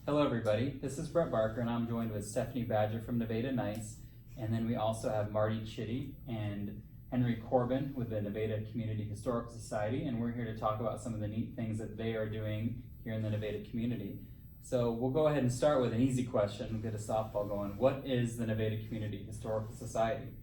Hello everybody, this is Brett Barker and I'm joined with Stephanie Badger from Nevada Nice, and then we also have Marty Chitty and Henry Corbin with the Nevada Community Historical Society, and we're here to talk about some of the neat things that they are doing here in the Nevada community. So we'll go ahead and start with an easy question. We'll get a softball going. What is the Nevada Community Historical Society?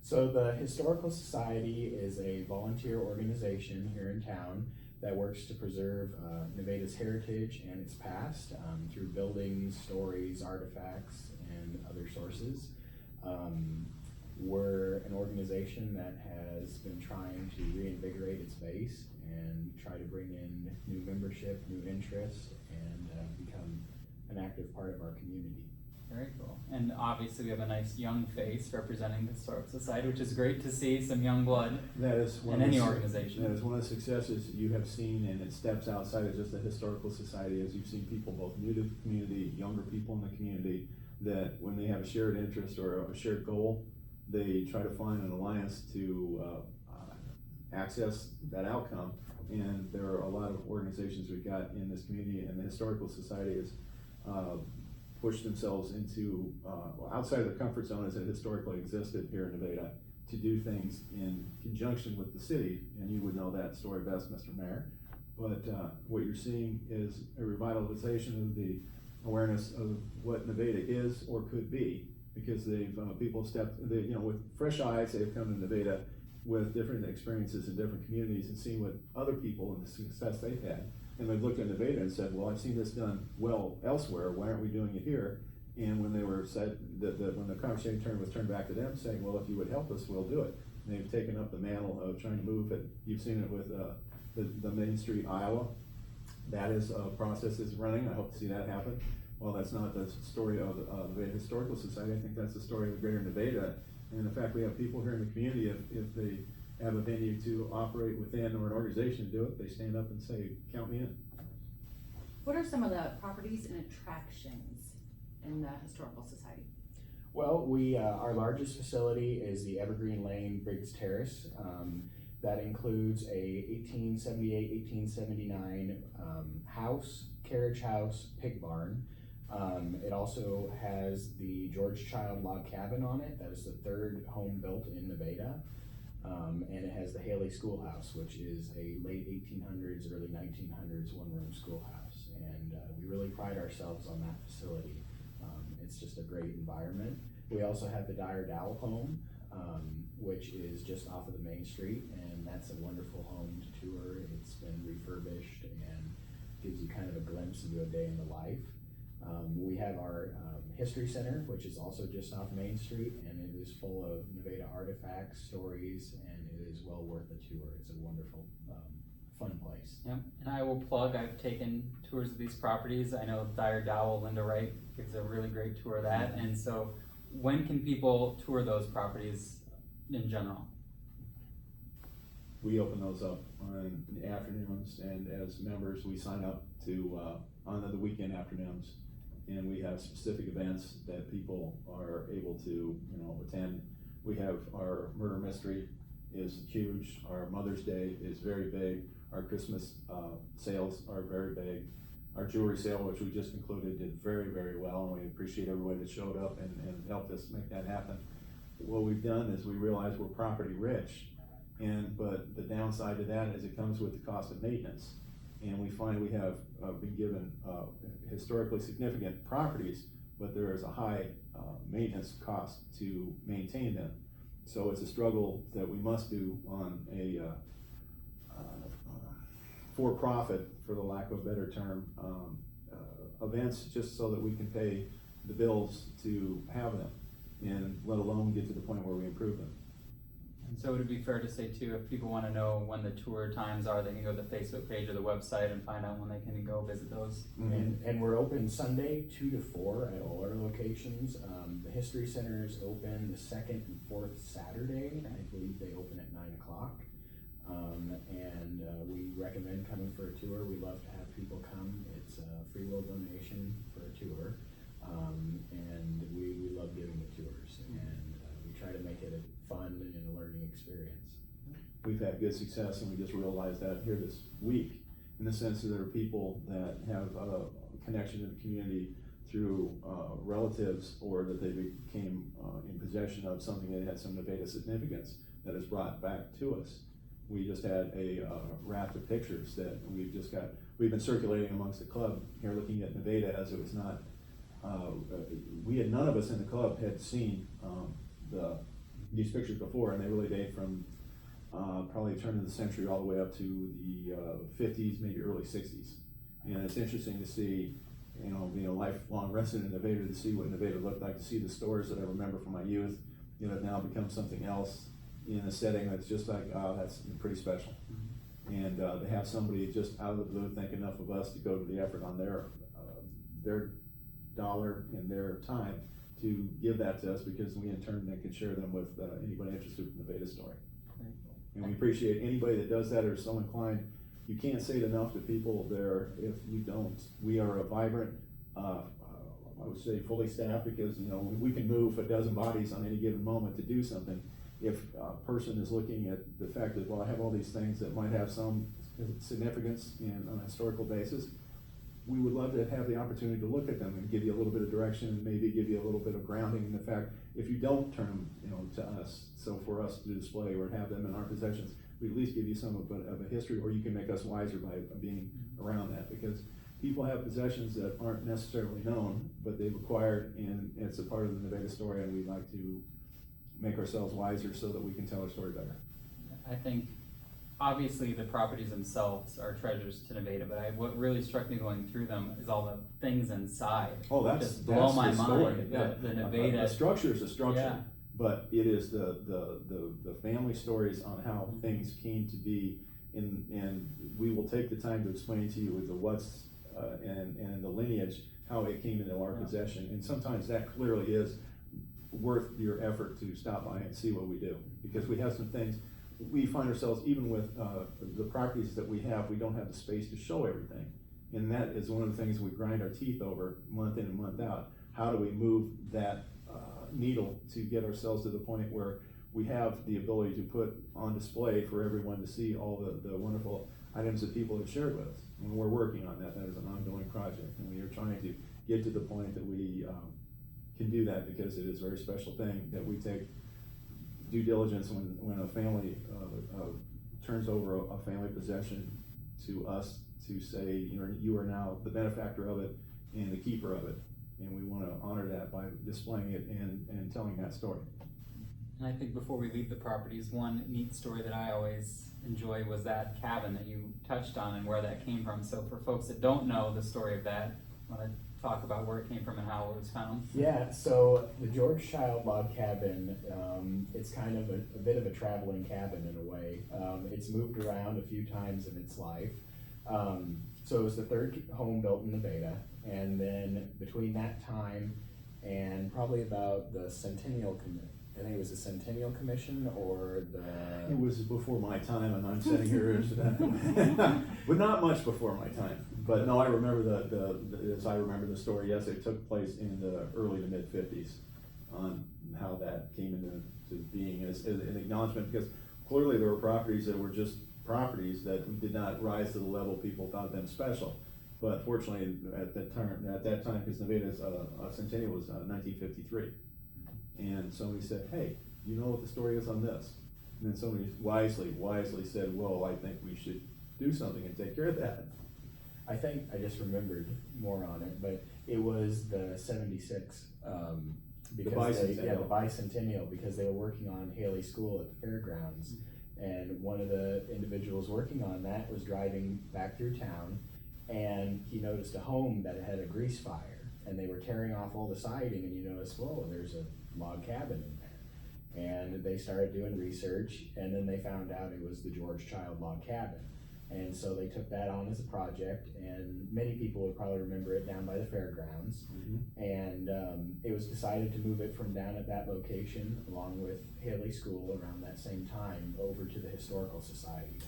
So the Historical Society is a volunteer organization here in town that works to preserve Nevada's heritage and its past through buildings, stories, artifacts, and other sources. We're an organization that has been trying to reinvigorate its base and try to bring in new membership, new interests, and become an active part of our community. Very cool. And obviously we have a nice young face representing the Historical Society, which is great to see, some young blood That is one in of any the, organization. That is one of the successes you have seen, and it steps outside of just the Historical Society, as you've seen people both new to the community, younger people in the community, that when they have a shared interest or a shared goal, they try to find an alliance to access that outcome. And there are a lot of organizations we've got in this community, and the Historical Society has pushed themselves into outside of the comfort zone as it historically existed here in Nevada, to do things in conjunction with the city, and you would know that story best, Mr. Mayor. But what you're seeing is a revitalization of the awareness of what Nevada is or could be, because people stepped, with fresh eyes, they've come to Nevada with different experiences in different communities and seen what other people and the success they've had. And they've looked at Nevada and said, well, I've seen this done well elsewhere, why aren't we doing it here? And when they were said that when the conversation was turned back to them, saying, well, if you would help us, we'll do it. And they've taken up the mantle of trying to move it. You've seen it with the Main Street, Iowa. That is a process is running. I hope to see that happen. Well, that's not the story of the Nevada Historical Society. I think that's the story of Greater Nevada. And in fact, we have people here in the community, if they have a venue to operate within or an organization to do it, they stand up and say, count me in. What are some of the properties and attractions in the Historical Society? Well, our largest facility is the Evergreen Lane Briggs Terrace. That includes a 1878-1879 house, carriage house, pig barn. It also has the George Child log cabin on it. That is the third home built in Nevada. And it has the Haley Schoolhouse, which is a late 1800s, early 1900s one-room schoolhouse. And we really pride ourselves on that facility. It's just a great environment. We also have the Dyer Dowell home, which is just off of the Main Street, and that's a wonderful home to tour. It's been refurbished and gives you kind of a glimpse into a day in the life. We have our History Center, which is also just off Main Street, and it is full of Nevada artifacts, stories, and it is well worth a tour. It's a wonderful, fun place. Yep, and I will plug, I've taken tours of these properties. I know Dyer Dowell, Linda Wright gives a really great tour of that. And so when can people tour those properties in general? We open those up on the afternoons, and as members, we sign up to on the weekend afternoons, and we have specific events that people are able to attend. We have our murder mystery is huge. Our Mother's Day is very big. Our Christmas sales are very big. Our jewelry sale, which we just concluded, did very, very well, and we appreciate everybody that showed up and helped us make that happen. What we've done is we realize we're property rich, but the downside to that is it comes with the cost of maintenance. And we find we have been given historically significant properties, but there is a high maintenance cost to maintain them. So it's a struggle that we must do on a for-profit, for the lack of a better term, events, just so that we can pay the bills to have them, and let alone get to the point where we improve them. And so would it be fair to say too, if people want to know when the tour times are, they can go to the Facebook page or the website and find out when they can go visit those? Mm-hmm. And we're open Sunday 2 to 4 at all our locations. The History Center is open the second and fourth Saturday. I believe they open at 9 o'clock. And we recommend coming for a tour. We love to have people come. It's a free will donation for a tour. And we love giving the tours. And we try to make it a fun and a learning experience. We've had good success, and we just realized that here this week, in the sense that there are people that have connection to the community through relatives, or that they became in possession of something that had some Nevada significance that is brought back to us. We just had a raft of pictures that we've been circulating amongst the club here, looking at Nevada as it was not, none of us in the club had seen these pictures before, and they really date from probably the turn of the century all the way up to the 50s, maybe early 60s. And it's interesting to see, being a lifelong resident in Nevada, to see what Nevada looked like, to see the stores that I remember from my youth, have now become something else in a setting that's just like, oh, that's pretty special. And to have somebody just out of the blue think enough of us to go to the effort on their dollar and their time to give that to us, because we in turn then can share them with anybody interested in the Nevada story. And we appreciate anybody that does that or is so inclined. You can't say it enough to people there if you don't. We are a vibrant, I would say fully staffed, because we can move a dozen bodies on any given moment to do something. If a person is looking at the fact that, well, I have all these things that might have some significance on a historical basis, we would love to have the opportunity to look at them and give you a little bit of direction, and maybe give you a little bit of grounding in the fact, if you don't turn them to us, so for us to display or have them in our possessions, we at least give you some of a history, or you can make us wiser by being around that, because people have possessions that aren't necessarily known, but they've acquired, and it's a part of the Nevada story, and we'd like to make ourselves wiser so that we can tell our story better. I think obviously the properties themselves are treasures to Nevada, but what really struck me going through them is all the things inside. Oh, that's just blow my the story. mind. Yeah. The Nevada. The structure is a structure, Yeah. but it is the family stories on how things came to be, and we will take the time to explain to you the what's and the lineage, how it came into our possession, and sometimes that clearly is worth your effort to stop by and see what we do, because we have some things. We find ourselves, even with the properties that we don't have the space to show everything. And that is one of the things we grind our teeth over month in and month out. How do we move that needle to get ourselves to the point where we have the ability to put on display for everyone to see all the wonderful items that people have shared with us. And we're working on that. That is an ongoing project. And we are trying to get to the point that we can do that, because it is a very special thing that we take due diligence when a family turns over a family possession to us, to say, you are now the benefactor of it and the keeper of it, and we want to honor that by displaying it and telling that story. And I think before we leave the properties, one neat story that I always enjoy was that cabin that you touched on and where that came from. So for folks that don't know the story of that, want to talk about where it came from and how it was found? Yeah, so the George Child log cabin, it's kind of a bit of a traveling cabin in a way. It's moved around a few times in its life. So it was the third home built in Nevada, and then between that time and probably about the Centennial I think it was the Centennial Commission or the... It was before my time, and I'm sitting here, but not much before my time. But no, I remember as I remember the story, yes, it took place in the early to mid 50s on how that came into being as an acknowledgement, because clearly there were properties that were just properties that did not rise to the level people thought them special. But fortunately, at that time, because Nevada's Centennial was 1953. And somebody said, hey, you know what the story is on this? And then somebody wisely said, well, I think we should do something and take care of that. I think I just remembered more on it, but it was the 76, The bicentennial. The bicentennial, because they were working on Haley School at the fairgrounds. And one of the individuals working on that was driving back through town, and he noticed a home that had a grease fire, and they were tearing off all the siding, and you notice, whoa, there's a log cabin in there. And they started doing research, and then they found out it was the George Child log cabin. And so they took that on as a project, and many people would probably remember it down by the fairgrounds. Mm-hmm. And it was decided to move it from down at that location, along with Haley School around that same time, over to the Historical Society,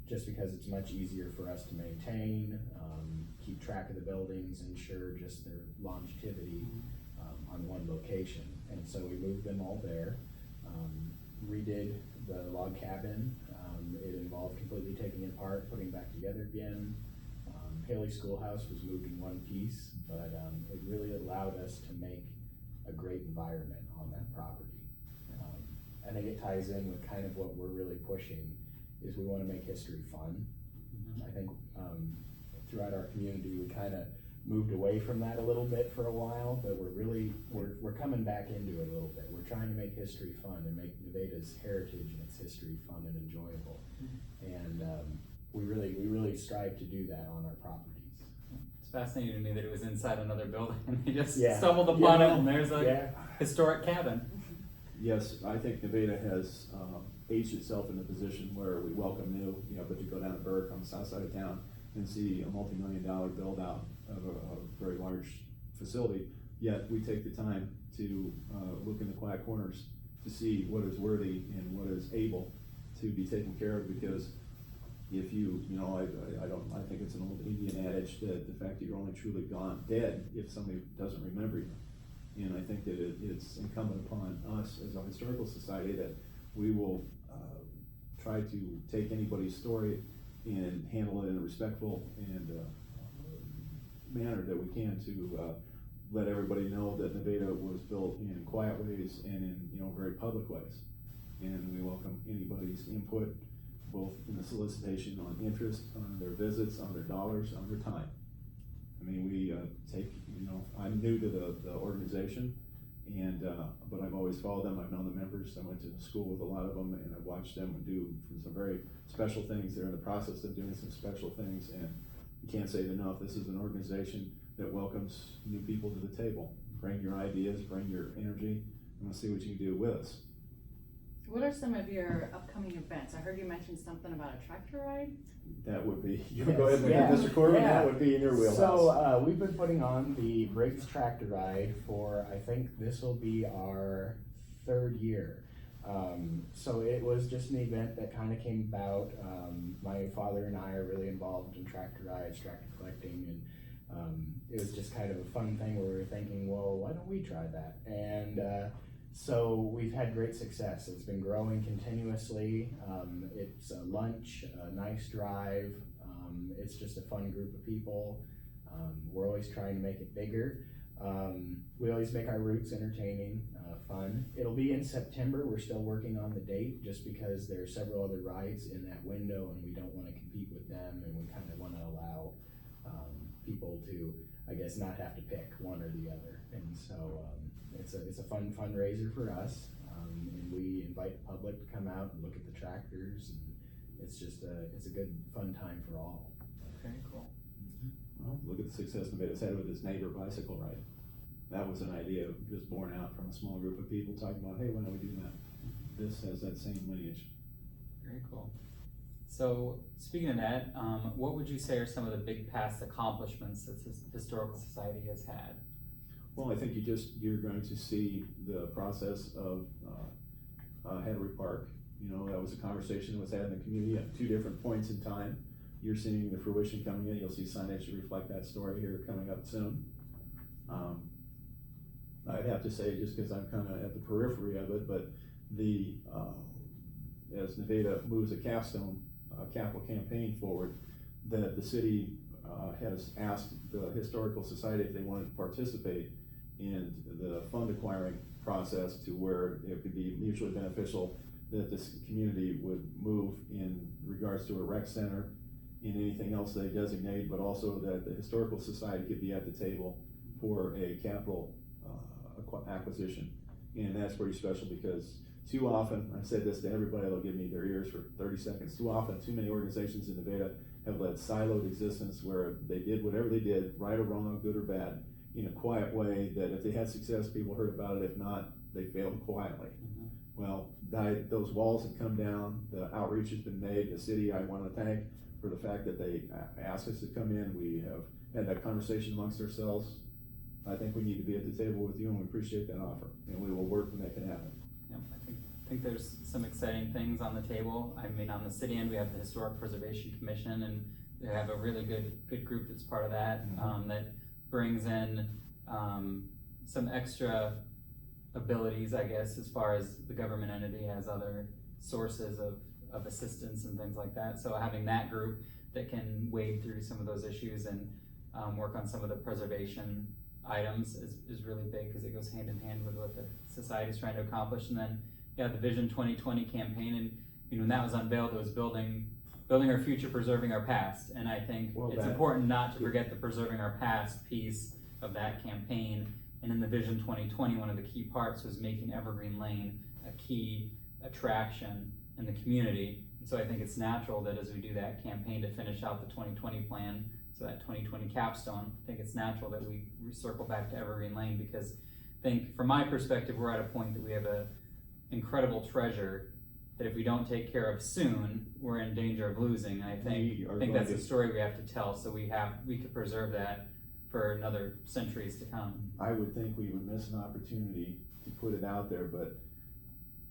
just because it's much easier for us to maintain, keep track of the buildings, ensure just their longevity on one location. And so we moved them all there, redid the log cabin. It involved completely taking it apart, putting it back together again, Paley Schoolhouse was moved in one piece, but it really allowed us to make a great environment on that property. I think it ties in with kind of what we're really pushing, is we wanna make history fun. I think throughout our community, we kind of moved away from that a little bit for a while, but we're coming back into it a little bit. We're trying to make history fun and make Nevada's heritage and its history fun and enjoyable. And we really strive to do that on our properties. It's fascinating to me that it was inside another building and they just Yeah. stumbled upon Yeah. it and there's a Yeah. historic cabin. Yes, I think Nevada has aged itself in a position where we welcome new, but you go down to Burke on the south side of town and see a multi-million-dollar build out of a very large facility, yet we take the time to look in the quiet corners to see what is worthy and what is able to be taken care of, because if I think it's an old Indian adage that the fact that you're only truly dead if somebody doesn't remember you. And I think that it's incumbent upon us as a historical society that we will try to take anybody's story and handle it in a respectful and manner that we can to let everybody know that Nevada was built in quiet ways and in very public ways. And we welcome anybody's input, both in the solicitation on interest, on their visits, on their dollars, on their time. I mean, we I'm new to the organization, but I've always followed them. I've known the members. I went to school with a lot of them, and I've watched them do some very special things. They're in the process of doing some special things, and you can't say it enough. This is an organization that welcomes new people to the table. Bring your ideas, bring your energy, and let's see what you can do with us. What are some of your upcoming events? I heard you mention something about a tractor ride. That would be, Yes. go ahead and Yeah. Mr. Corbin, Yeah. that would be in your wheelhouse. So we've been putting on the Briggs Tractor Ride for, I think this will be our third year. So it was just an event that kind of came about. My father and I are really involved in tractor rides, tractor collecting, and it was just kind of a fun thing where we were thinking, well, why don't we try that? And so we've had great success. It's been growing continuously. It's a lunch, a nice drive. It's just a fun group of people. We're always trying to make it bigger. We always make our routes entertaining, fun. It'll be in September. We're still working on the date just because there are several other rides in that window and we don't want to compete with them, and we kind of want to allow people to, I guess, not have to pick one or the other. And so it's a fun fundraiser for us, and we invite the public to come out and look at the tractors, and it's a good fun time for all. Very cool. Well, look at the success Nevada's had with this neighbor bicycle ride. That was an idea just born out from a small group of people talking about, hey, why don't we do that? This has that same lineage. Very cool. So speaking of that, what would you say are some of the big past accomplishments that this historical society has had? Well, I think you're going to see the process of Henry Park. That was a conversation that was had in the community at two different points in time. You're seeing the fruition coming in. You'll see signage to reflect that story here coming up soon. I'd have to say, just because I'm kind of at the periphery of it, but as Nevada moves a capstone capital campaign forward, that the city has asked the Historical Society if they wanted to participate in the fund acquiring process to where it could be mutually beneficial, that this community would move in regards to a rec center and anything else they designate, but also that the Historical Society could be at the table for a capital acquisition. And that's pretty special because too often, I've said this to everybody, they'll give me their ears for 30 seconds, too often, too many organizations in Nevada have led siloed existence where they did whatever they did, right or wrong, good or bad, in a quiet way that if they had success, people heard about it. If not, they failed quietly. Mm-hmm. Well, those walls have come down, the outreach has been made. The city, I want to thank for the fact that they asked us to come in. We have had that conversation amongst ourselves. I think we need to be at the table with you, and we appreciate that offer, and we will work to make it happen. Yeah, I think there's some exciting things on the table. I mean, on the city end, we have the Historic Preservation Commission, and they have a really good group that's part of that, that brings in some extra abilities, I guess, as far as the government entity has other sources of assistance and things like that. So having that group, that can wade through some of those issues and work on some of the preservation items is really big, because it goes hand in hand with what the society is trying to accomplish. And then, yeah, the Vision 2020 campaign, and when that was unveiled, it was building our future, preserving our past. And I think it's important not to forget the preserving our past piece of that campaign. And in the Vision 2020, one of the key parts was making Evergreen Lane a key attraction in the community. And so I think it's natural that as we do that campaign to finish out the 2020 plan, so that 2020 capstone, I think it's natural that we circle back to Evergreen Lane, because I think from my perspective, we're at a point that we have an incredible treasure that if we don't take care of soon, we're in danger of losing. And I think that's a story we have to tell, so we could preserve that for another centuries to come. I would think we would miss an opportunity to put it out there, but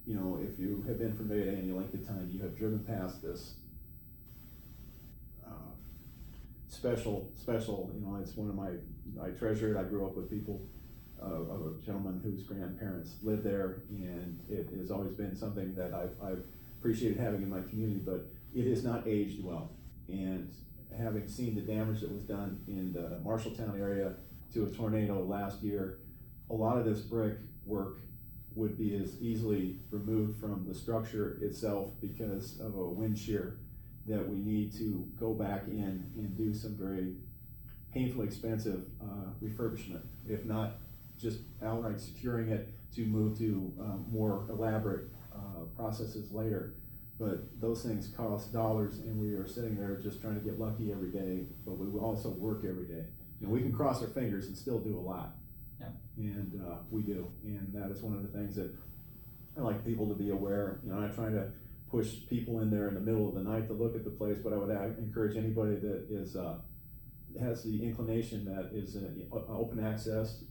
if you have been from Nevada any length of time, you have driven past this special, it's one of I treasure it. I grew up with people, of a gentleman whose grandparents lived there, and it has always been something that I've appreciated having in my community, but it has not aged well. And having seen the damage that was done in the Marshalltown area to a tornado last year, a lot of this brick work would be as easily removed from the structure itself because of a wind shear, that we need to go back in and do some very painfully expensive refurbishment, if not just outright securing it to move to more elaborate processes later. But those things cost dollars, and we are sitting there just trying to get lucky every day, but we will also work every day. We can cross our fingers and still do a lot. Yeah. And we do, and that is one of the things that I like people to be aware. I'm not trying to push people in there in the middle of the night to look at the place, but I would encourage anybody that has the inclination, that is open access,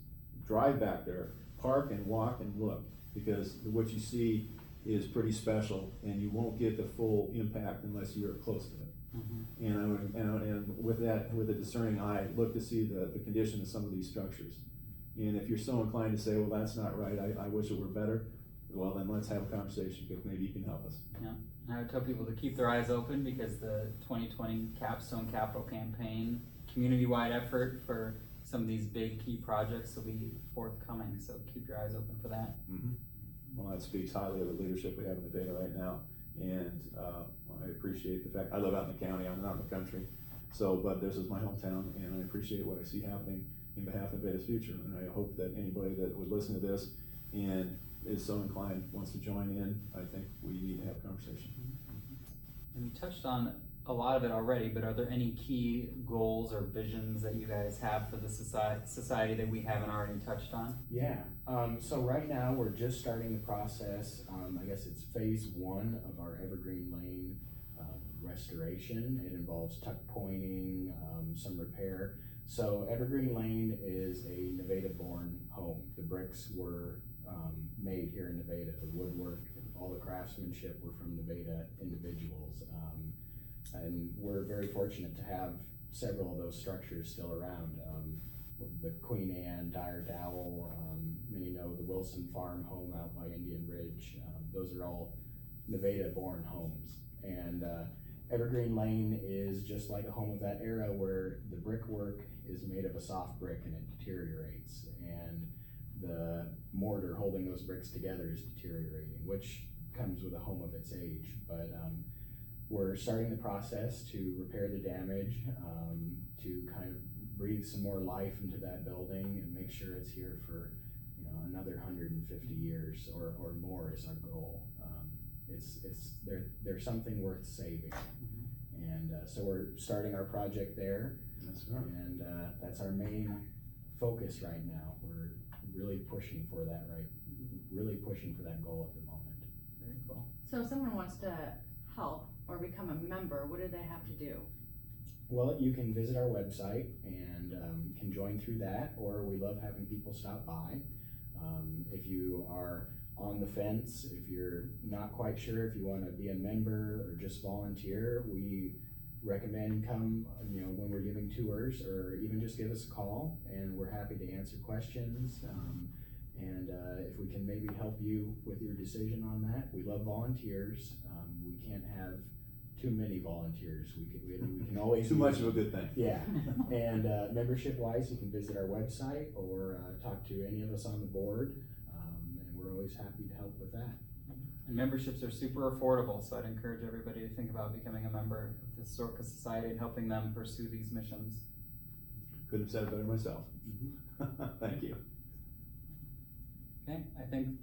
drive back there, park and walk and look, because what you see is pretty special, and you won't get the full impact unless you're close to it. Mm-hmm. And with a discerning eye, look to see the condition of some of these structures. And if you're so inclined to say, well, that's not right, I wish it were better, well, then let's have a conversation, because maybe you can help us. Yeah, I would tell people to keep their eyes open, because the 2020 Capstone Capital Campaign, community-wide effort for some of these big key projects will be forthcoming, so keep your eyes open for that. Mm-hmm. Well, that speaks highly of the leadership we have in the data right now, and I appreciate the fact, I live out in the county, I'm not in the country, but this is my hometown, and I appreciate what I see happening in behalf of Nevada's future, and I hope that anybody that would listen to this and is so inclined, wants to join in, I think we need to have a conversation. And we touched on a lot of it already, but are there any key goals or visions that you guys have for the society that we haven't already touched on? Yeah, so right now we're just starting the process. I guess it's phase 1 of our Evergreen Lane restoration. It involves tuck pointing, some repair. So Evergreen Lane is a Nevada-born home. The bricks were made here in Nevada. The woodwork, all the craftsmanship were from Nevada individuals. And we're very fortunate to have several of those structures still around. The Queen Anne, Dyer Dowell, many know the Wilson Farm home out by Indian Ridge. Those are all Nevada-born homes. And Evergreen Lane is just like a home of that era, where the brickwork is made of a soft brick and it deteriorates. And the mortar holding those bricks together is deteriorating, which comes with a home of its age. But we're starting the process to repair the damage, to kind of breathe some more life into that building and make sure it's here for another 150 years or more is our goal. There's something worth saving. Mm-hmm. And so we're starting our project there. That's right. And that's our main focus right now. We're really pushing for that goal at the moment. Very cool. So if someone wants to help or become a member, what do they have to do? Well, you can visit our website and can join through that, or we love having people stop by. If you are on the fence, if you're not quite sure if you want to be a member or just volunteer, we recommend come when we're giving tours, or even just give us a call, and we're happy to answer questions. And if we can maybe help you with your decision on that. We love volunteers. We can't have too many volunteers. We can always Too much use- of a good thing. Yeah, and membership wise, you can visit our website or talk to any of us on the board, and we're always happy to help with that. And memberships are super affordable, so I'd encourage everybody to think about becoming a member of the Historical Society and helping them pursue these missions. Couldn't have said it better myself. Thank you. Okay, I think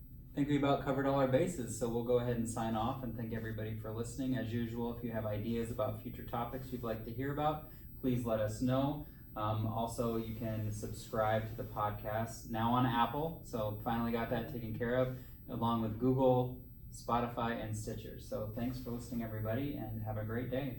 we about covered all our bases, so we'll go ahead and sign off and thank everybody for listening. As usual, if you have ideas about future topics you'd like to hear about, please let us know. Also, you can subscribe to the podcast now on Apple, so finally got that taken care of, along with Google, Spotify, and Stitcher. So thanks for listening, everybody, and have a great day.